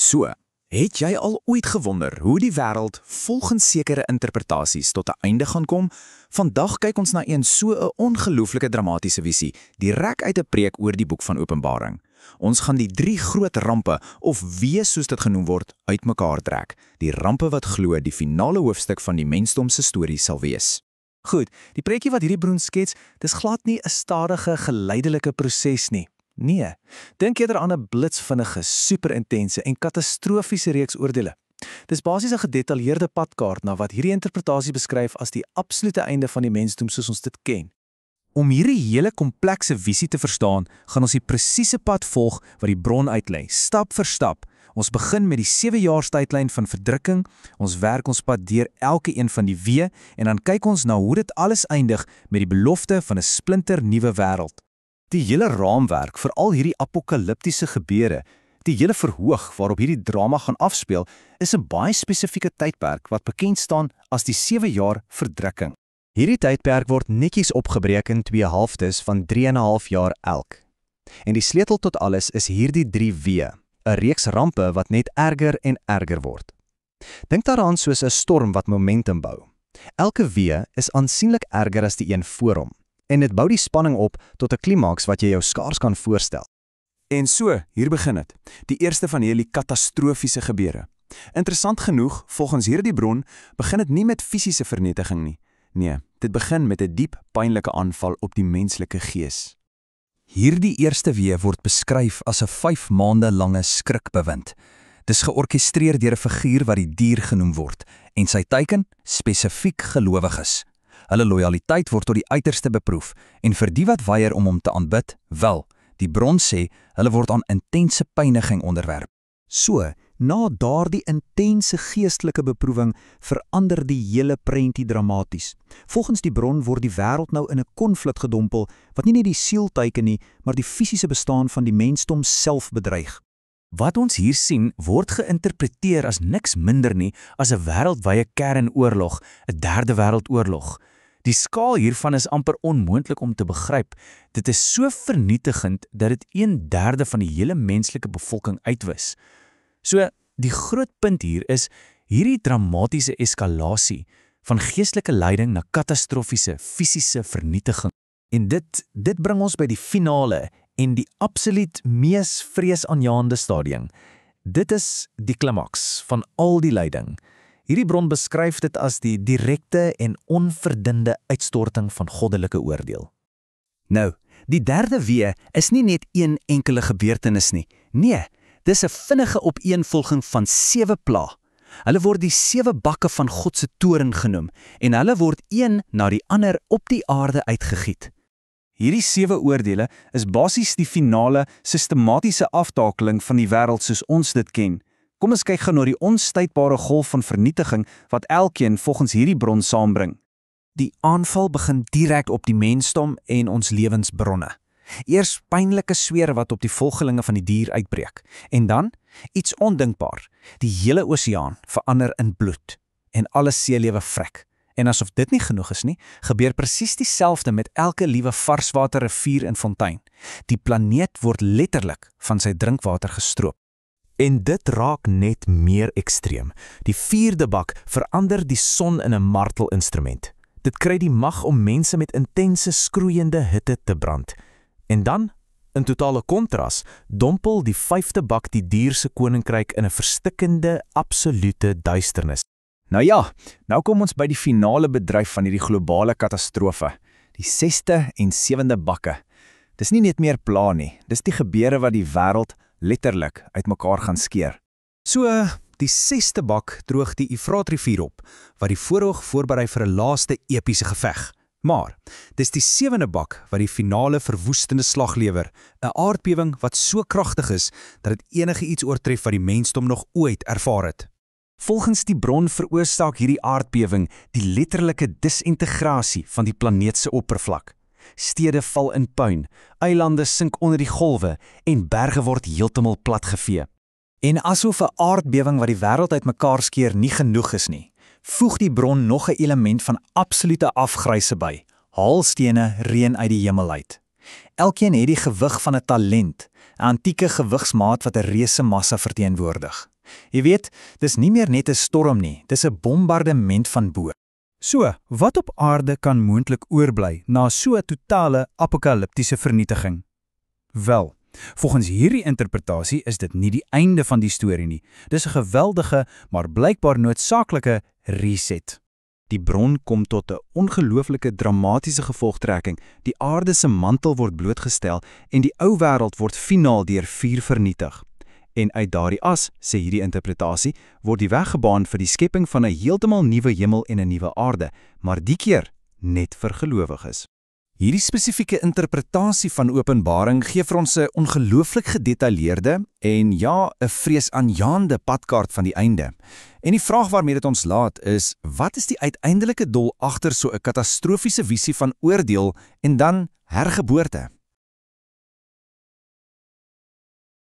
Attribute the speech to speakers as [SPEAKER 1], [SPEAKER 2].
[SPEAKER 1] So, het jy al ooit gewonder hoe die wêreld volgens sekere interpretasies tot 'n einde gaan kom? Vandag kyk ons na een so 'n ongelooflike dramatiese visie, direk uit 'n preek oor die boek van Openbaring. Ons gaan die 3 groot rampe, of weë soos dit genoem word, uitmekaar trek. Die rampe wat glo die finale hoofstuk van die mensdom se storie sal wees.
[SPEAKER 2] Goed, die preekie wat hierdie broer skets, dis glad nie 'n stadige, geleidelike proses nie. Nee, dink eerder aan 'n blitsvinnige, superintense en katastrofiese reeks oordeele. Dis basies 'n gedetailleerde padkaart na wat hierdie interpretasie beskryf as die absolute einde van die mensdom soos ons dit ken. Om hierdie hele komplekse visie te verstaan, gaan ons die presiese pad volg wat die bron uitlei, stap vir stap. Ons begin met die 7-jaarstydlyn van verdrukking, ons werk ons pad deur elke een van die weë en dan kyk ons na hoe dit alles eindig met die belofte van 'n splinter nuwe wêreld.
[SPEAKER 3] Die hele raamwerk vir al hierdie apokaliptiese gebeure, die hele verhoog waarop hierdie drama gaan afspeel, is 'n baie spesifieke tydperk wat bekend staan as die 7 jaar verdrukking. Hierdie tydperk word netjies opgebreek in 2 halftes van 3,5 jaar elk. En die sleutel tot alles is hierdie 3 weë, 'n reeks rampe wat net erger en erger word. Dink daaraan soos 'n storm wat momentum bou. Elke weë is aansienlik erger as die een voor hom. En dit bou die spanning op tot 'n klimaks wat jy jou skaars kan voorstel.
[SPEAKER 1] En so, hier begin dit. Die eerste van hierdie katastrofiese gebeure. Interessant genoeg, volgens hierdie bron, begin dit nie met fisiese vernietiging nie. Nee, dit begin met 'n diep, pynlike aanval op die menslike gees.
[SPEAKER 4] Hierdie eerste weë word beskryf as 'n 5 maande lange skrikbewind. Dis georkestreer deur 'n figuur wat die dier genoem word en sy teiken spesifiek gelowiges. Hulle lojaliteit word tot die uiterste beproef en vir die wat weier om hom te aanbid, wel, die bron sê, hulle word aan intense pyniging onderwerp.
[SPEAKER 2] So, na daardie intense geestelike beproewing verander die hele prentjie dramaties. Volgens die bron word die wêreld nou in 'n konflik gedompel wat nie net die siel teiken nie, maar die fisiese bestaan van die mensdom self bedreig. Wat ons hier sien, word geïnterpreteer as niks minder nie as 'n wêreldwye kernoorlog, 'n derde wêreldoorlog. Die skaal hiervan is amper onmoontlik om te begryp. Dit is so vernietigend dat dit 1/3 van die hele menslike bevolking uitwis. So, die groot punt hier is hierdie dramatiese eskalasie van geestelike lyding na katastrofiese fisiese vernietiging. En dit bring ons by die finale en die absoluut mees vreesaanjaende stadium. Dit is die klimaks van al die lyding. Hierdie bron beskryf dit as die direkte en onverdinde uitstorting van goddelike oordeel.
[SPEAKER 3] Nou, die derde weë is nie net een enkele gebeurtenis nie. Nee, dis 'n vinnige opeenvolging van 7 pla. Hulle word die 7 bakke van God se toorn genoem en hulle word een na die ander op die aarde uitgegiet.
[SPEAKER 1] Hierdie 7 oordeele is basies die finale, sistematiese aftakeling van die wêreld soos ons dit ken. Kom ons kyk gou na die onstuitbare golf van vernietiging wat elkeen volgens hierdie bron saambring.
[SPEAKER 2] Die aanval begin direk op die mensdom en ons lewensbronne. Eers pynlike sweer wat op die volgelinge van die dier uitbreek. En dan, iets ondinkbaar, die hele oseaan verander in bloed en alle seelewe vrek. En asof dit nie genoeg is nie, gebeur presies dieselfde met elke liewe varswater rivier en fontein. Die planeet word letterlik van sy drinkwater gestroop. En dit raak net meer ekstreem. Die 4de bak verander die son in 'n martelinstrument. Dit kry die mag om mense met intense skroeiende hitte te brand. En dan, in totale kontras, dompel die 5de bak die dier se koninkryk in 'n verstikkende, absolute duisternis.
[SPEAKER 1] Nou ja, nou kom ons by die finale bedryf van hierdie globale katastrofe, die 6de en 7de bakke. Dis nie net meer pla nie, dis die gebeure wat die wêreld letterlik uitmekaar gaan skeer.
[SPEAKER 2] So, die 6de bak droog die Efraatrivier op, wat die voorhoog voorberei vir 'n laaste epiese geveg. Maar, dis die 7de bak wat die finale verwoestende slag lewer, 'n aardbewing wat so kragtig is, dat dit enige iets oortref wat die mensdom nog ooit ervaar het. Volgens die bron veroorsaak hierdie aardbewing die letterlike disintegrasie van die planeet se oppervlak. Stede val in puin, eilande sink onder die golwe en berge word heeltemal platgevee. En asof 'n aardbewing wat die wêreld uitmekaar skeer nie genoeg is nie, voeg die bron nog 'n element van absolute afgryse by. Haalstene reën uit die hemel uit.
[SPEAKER 3] Elkeen het die gewig van 'n talent, 'n antieke gewigsmaat wat 'n reuse massa verteenwoordig. Jy weet, dis nie meer net 'n storm nie, dis 'n bombardement van bo.
[SPEAKER 2] So, wat op aarde kan moontlik oorbly na so 'n totale apokaliptiese vernietiging? Wel, volgens hierdie interpretasie is dit nie die einde van die storie nie. Dis 'n geweldige, maar blykbaar noodsaaklike reset.
[SPEAKER 1] Die bron kom tot 'n ongelooflike dramatiese gevolgtrekking. Die aarde se mantel word blootgestel en die ou wêreld word finaal deur vuur vernietig. En uit daardie as, sê hierdie interpretasie, word die weg gebaan vir die skepping van 'n heeltemal nuwe hemel en 'n nuwe aarde, maar die keer net vir gelowiges.
[SPEAKER 3] Hierdie spesifieke interpretasie van Openbaring gee vir ons 'n ongelooflik gedetailleerde en ja, 'n vreesaanjaende padkaart van die einde. En die vraag waarmee dit ons laat is, wat is die uiteindelike doel agter so 'n katastrofiese visie van oordeel en dan hergeboorte?